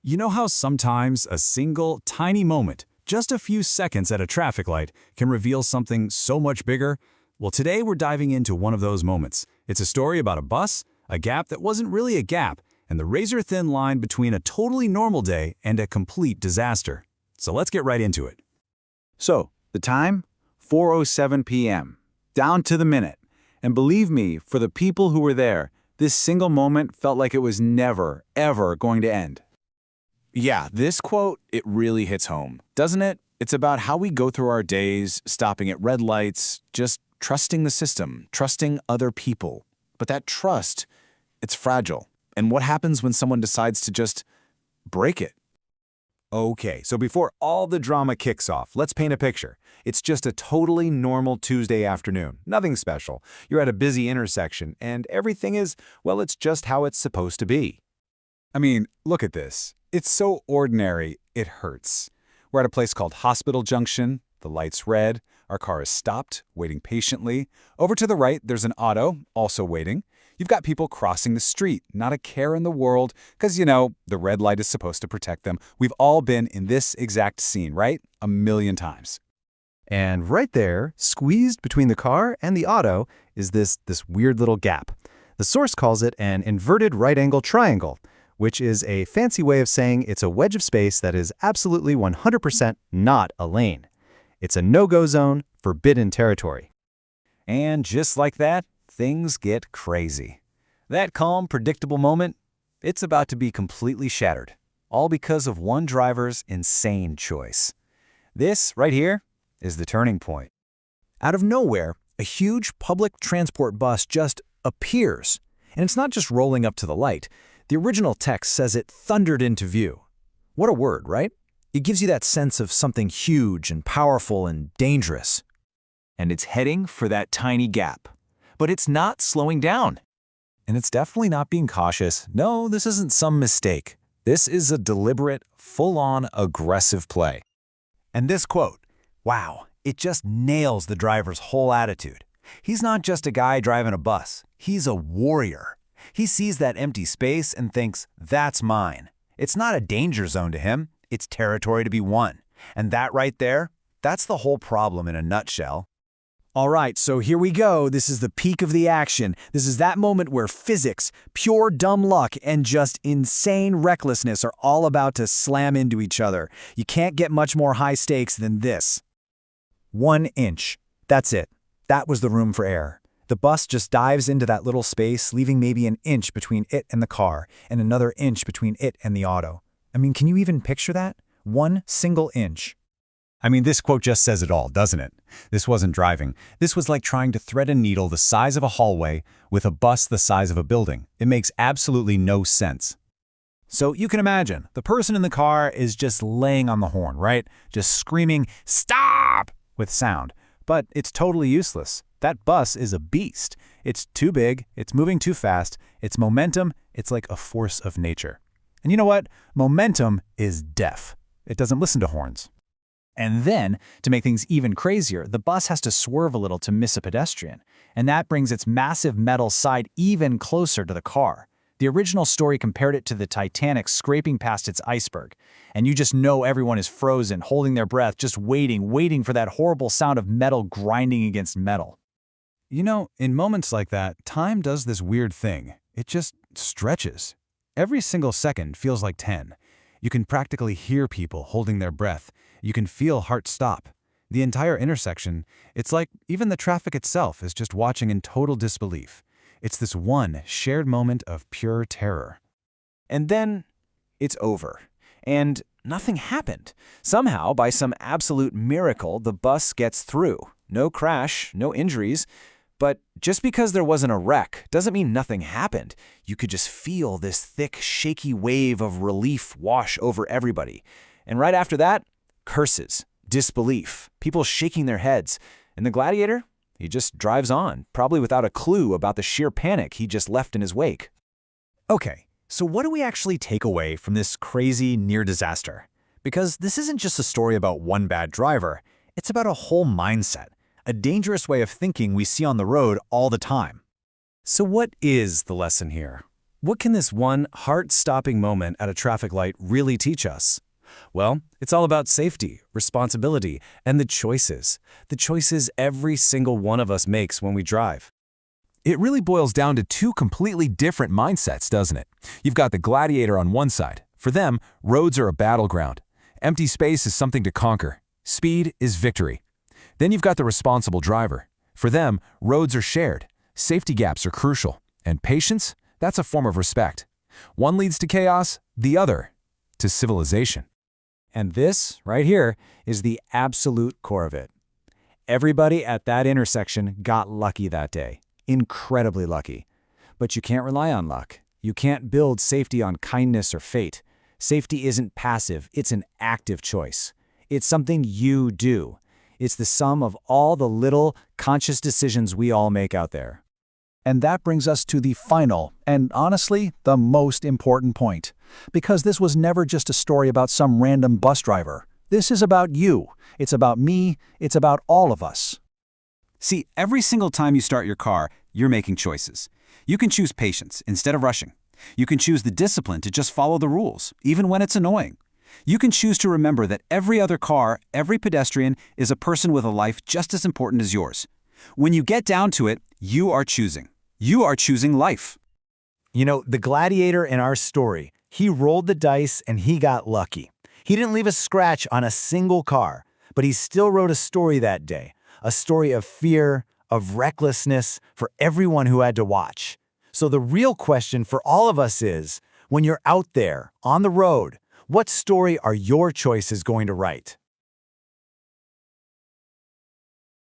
You know how sometimes a single, tiny moment, just a few seconds at a traffic light, can reveal something so much bigger? Well, today we're diving into one of those moments. It's a story about a bus, a gap that wasn't really a gap, and the razor-thin line between a totally normal day and a complete disaster. So let's get right into it. So, the time? 4:07 p.m. Down to the minute. And believe me, for the people who were there, this single moment felt like it was never, ever going to end. Yeah, this quote, it really hits home, doesn't it? It's about how we go through our days, stopping at red lights, just trusting the system, trusting other people. But that trust, it's fragile. And what happens when someone decides to just break it? Okay, so before all the drama kicks off, let's paint a picture. It's just a totally normal Tuesday afternoon. Nothing special. You're at a busy intersection, and everything is, well, it's just how it's supposed to be. I mean, look at this. It's so ordinary, it hurts. We're at a place called Hospital Junction. The light's red. Our car is stopped, waiting patiently. Over to the right, there's an auto, also waiting. You've got people crossing the street, not a care in the world, because, the red light is supposed to protect them. We've all been in this exact scene, right? A million times. And right there, squeezed between the car and the auto, is this weird little gap. The source calls it an inverted right-angle triangle, which is a fancy way of saying it's a wedge of space that is absolutely 100% not a lane. It's a no-go zone, forbidden territory. And just like that, things get crazy. That calm, predictable moment, it's about to be completely shattered, all because of one driver's insane choice. This, right here, is the turning point. Out of nowhere, a huge public transport bus just appears. And it's not just rolling up to the light. The original text says it thundered into view. What a word, right? It gives you that sense of something huge and powerful and dangerous. And it's heading for that tiny gap. But it's not slowing down. And it's definitely not being cautious. No, this isn't some mistake. This is a deliberate, full-on, aggressive play. And this quote, wow, it just nails the driver's whole attitude. He's not just a guy driving a bus. He's a warrior. He sees that empty space and thinks, that's mine. It's not a danger zone to him. It's territory to be won. And that right there, that's the whole problem in a nutshell. All right, so here we go. This is the peak of the action. This is that moment where physics, pure dumb luck, and just insane recklessness are all about to slam into each other. You can't get much more high stakes than this. 1 inch. That's it. That was the room for error. The bus just dives into that little space, leaving maybe an inch between it and the car, and another inch between it and the auto. I mean, can you even picture that? 1 single inch. I mean, this quote just says it all, doesn't it? This wasn't driving. This was like trying to thread a needle the size of a hallway with a bus the size of a building. It makes absolutely no sense. So you can imagine, the person in the car is just laying on the horn, right? Just screaming, "Stop!" with sound. But it's totally useless. That bus is a beast. It's too big, it's moving too fast, its momentum, it's like a force of nature. And you know what? Momentum is deaf. It doesn't listen to horns. And then, to make things even crazier, the bus has to swerve a little to miss a pedestrian. And that brings its massive metal side even closer to the car. The original story compared it to the Titanic scraping past its iceberg. And you just know everyone is frozen, holding their breath, just waiting for that horrible sound of metal grinding against metal. In moments like that, time does this weird thing. It just stretches. Every single second feels like 10. You can practically hear people holding their breath. You can feel heart stop. The entire intersection, it's like even the traffic itself is just watching in total disbelief. It's this one shared moment of pure terror. And then it's over. And nothing happened. Somehow, by some absolute miracle, the bus gets through. No crash, no injuries. But just because there wasn't a wreck doesn't mean nothing happened. You could just feel this thick, shaky wave of relief wash over everybody. And right after that, curses, disbelief, people shaking their heads. And the gladiator, he just drives on, probably without a clue about the sheer panic he just left in his wake. Okay, so what do we actually take away from this crazy near disaster? Because this isn't just a story about one bad driver. It's about a whole mindset. A dangerous way of thinking we see on the road all the time. So what is the lesson here? What can this one heart-stopping moment at a traffic light really teach us? Well, it's all about safety, responsibility, and the choices every single one of us makes when we drive. It really boils down to two completely different mindsets, doesn't it? You've got the gladiator on one side. For them, roads are a battleground. Empty space is something to conquer. Speed is victory. Then you've got the responsible driver. For them, roads are shared. Safety gaps are crucial. And patience? That's a form of respect. One leads to chaos, the other to civilization. And this, right here, is the absolute core of it. Everybody at that intersection got lucky that day. Incredibly lucky. But you can't rely on luck. You can't build safety on kindness or fate. Safety isn't passive, it's an active choice. It's something you do. It's the sum of all the little, conscious decisions we all make out there. And that brings us to the final, and honestly, the most important point. Because this was never just a story about some random bus driver. This is about you. It's about me. It's about all of us. See, every single time you start your car, you're making choices. You can choose patience instead of rushing. You can choose the discipline to just follow the rules, even when it's annoying. You can choose to remember that every other car, every pedestrian, is a person with a life just as important as yours. When you get down to it, you are choosing. You are choosing life. You know, the gladiator in our story, he rolled the dice and he got lucky. He didn't leave a scratch on a single car, but he still wrote a story that day, a story of fear, of recklessness for everyone who had to watch. So the real question for all of us is, when you're out there, on the road, what story are your choices going to write?